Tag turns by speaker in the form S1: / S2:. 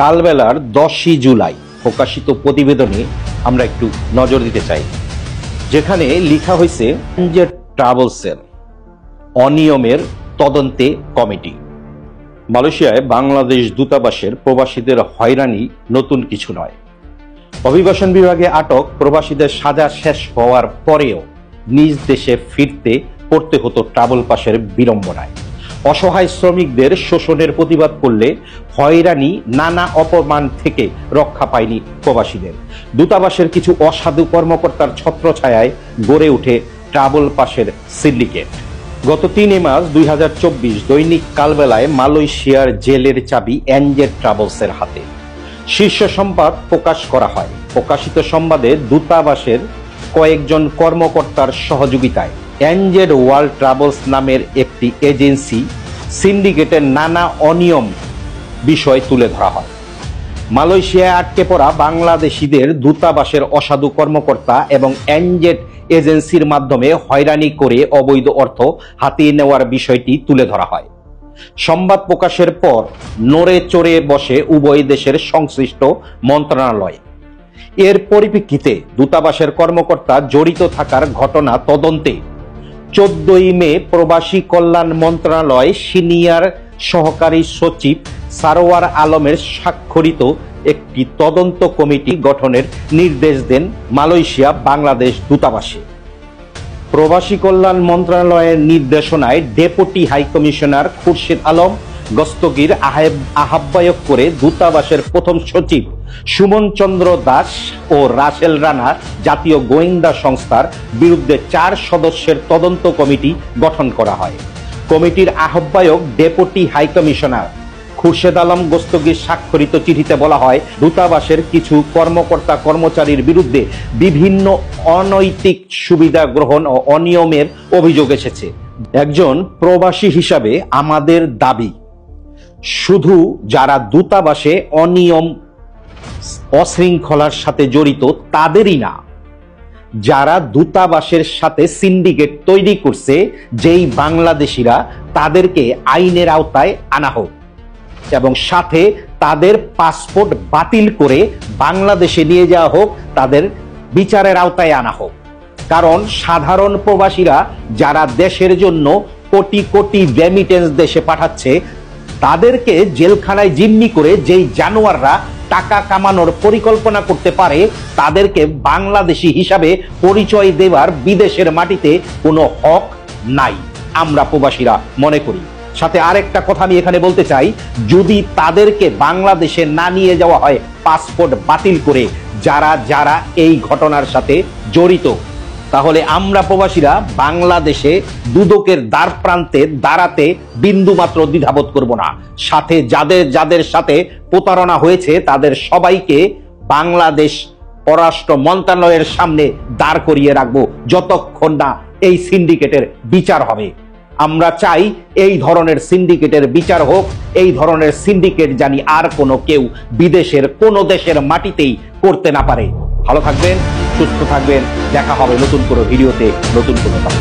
S1: কালবেলার 10ই জুলাই প্রকাশিত প্রতিবেদনে আমরা একটু নজর দিতে চাই, যেখানে লেখা হয়েছে যে ট্রাভেলসের অনিয়মের তদন্তে কমিটি। মালয়েশিয়ায় বাংলাদেশ দূতাবাসের প্রবাসীদের হয়রানি নতুন কিছু নয়। অভিবাসন বিভাগে আটক প্রবাসীদের সাজা শেষ হওয়ার পরেও নিজ দেশে ফিরতে পড়তে হতো ট্রাভেল পাসের বিড়ম্বনায়। অসহায় শ্রমিকদের শোষণের প্রতিবাদ করলে হয়রানি নানা অপমান থেকে রক্ষা পায়নি প্রবাসীদের। দূতাবাসের কিছু অসাধু কর্মকর্তার ছত্রছায়ায় গড়ে ওঠে ট্রাভেল পাসের সিন্ডিকেট। গত 3 মার্চ 2024 দৈনিক কালবেলায় মালয়েশিয়ার জেলের চাবি এনজেড ট্রাভেলসের হাতে। শীর্ষ সংবাদ প্রকাশ করা হয়। প্রকাশিত সংবাদে দূতাবাসের কয়েকজন কর্মকর্তার সহযোগিতায় এনজেড ওয়ার্ল্ড ট্রাভেলস নামের একটি এজেন্সি সিন্ডিকেটের নানা অনিয়ম বিষয় তুলে ধরা হয়। মালয়েশিয়ায় আটকে পড়া বাংলাদেশিদের দূতাবাসের অসাধু কর্মকর্তা এবং এনজেড এজেন্সির মাধ্যমে হয়রানি করে অবৈধ অর্থ হাতিয়ে নেওয়ার বিষয়টি তুলে ধরা হয়। সংবাদ প্রকাশের পর নড়ে চড়ে বসে উভয় দেশের সংশ্লিষ্ট মন্ত্রণালয়। এর পরিপ্রেক্ষিতে দূতাবাসের কর্মকর্তা জড়িত থাকার ঘটনা তদন্তে 14 মে প্রবাসী কল্যাণ মন্ত্রণালয় সিনিয়র সহকারী সচিব সারোয়ার আলমের স্বাক্ষরিত একটি তদন্ত কমিটি গঠনের নির্দেশ দেন মালয়েশিয়া বাংলাদেশ দূতাবাসে। প্রবাসী কল্যাণ মন্ত্রণালয়ের নির্দেশনায় ডেপুটি হাইকমিশনার খুরশেদ আলম গস্তগির আহ্বায়ক করে দূতাবাসের প্রথম সচিব সুমন চন্দ্র দাস ও রাসেল রানা জাতীয় গোয়েন্দা সংস্থার বিরুদ্ধে 4 সদস্যের তদন্ত কমিটি গঠন করা হয়। কমিটির আহ্বায়ক ডেপুটি হাইকমিশনার খুরশেদ আলম গস্তগির স্বাক্ষরিত চিঠিতে বলা হয়, দূতাবাসের কিছু কর্মকর্তা কর্মচারীর বিরুদ্ধে বিভিন্ন অনৈতিক সুবিধা গ্রহণ ও অনিয়মের অভিযোগ এসেছে। একজন প্রবাসী হিসাবে আমাদের দাবি, শুধু যারা দূতাবাসে অনিয়ম অশৃঙ্খলার সাথে জড়িত তাদেরই না, যারা দূতাবাসের সাথে সিন্ডিকেট তৈরি করছে যেই বাংলাদেশিরা, তাদেরকে আইনের আওতায় আনা হোক এবং সাথে তাদের পাসপোর্ট বাতিল করে বাংলাদেশে নিয়ে যাওয়া হোক, তাদের বিচারের আওতায় আনা হোক। কারণ সাধারণ প্রবাসীরা যারা দেশের জন্য কোটি কোটি রেমিটেন্স দেশে পাঠাচ্ছে, তাদেরকে জেলখানায় জিম্মি করে যেই জানোয়াররা টাকা কামানোর পরিকল্পনা করতে পারে, তাদেরকে বাংলাদেশি হিসাবে পরিচয় দেওয়ার বিদেশের মাটিতে কোনো হক নাই, আমরা প্রবাসীরা মনে করি। সাথে আরেকটা কথা আমি এখানে বলতে চাই, যদি তাদেরকে বাংলাদেশে না নিয়ে যাওয়া হয় পাসপোর্ট বাতিল করে, যারা যারা এই ঘটনার সাথে জড়িত, তাহলে আমরা প্রবাসীরা বাংলাদেশে দুদকের দ্বার প্রান্তে দাঁড়াতে বিন্দুমাত্র দ্বিধাবোধ করব না। সাথে যাদের যাদের সাথে প্রতারণা হয়েছে তাদের সবাইকে বাংলাদেশ পররাষ্ট্র মন্ত্রণালয়ের সামনে দাঁড় করিয়ে রাখবো যতক্ষণ না এই সিন্ডিকেটের বিচার হবে। আমরা চাই এই ধরনের সিন্ডিকেটের বিচার হোক। এই ধরনের সিন্ডিকেট জানি আর কোনো কেউ বিদেশের কোনো দেশের মাটিতেই করতে না পারে। ভালো থাকবেন, সুস্থ থাকবেন, দেখা হবে নতুন কোনো ভিডিওতে, নতুন কোনো কথা।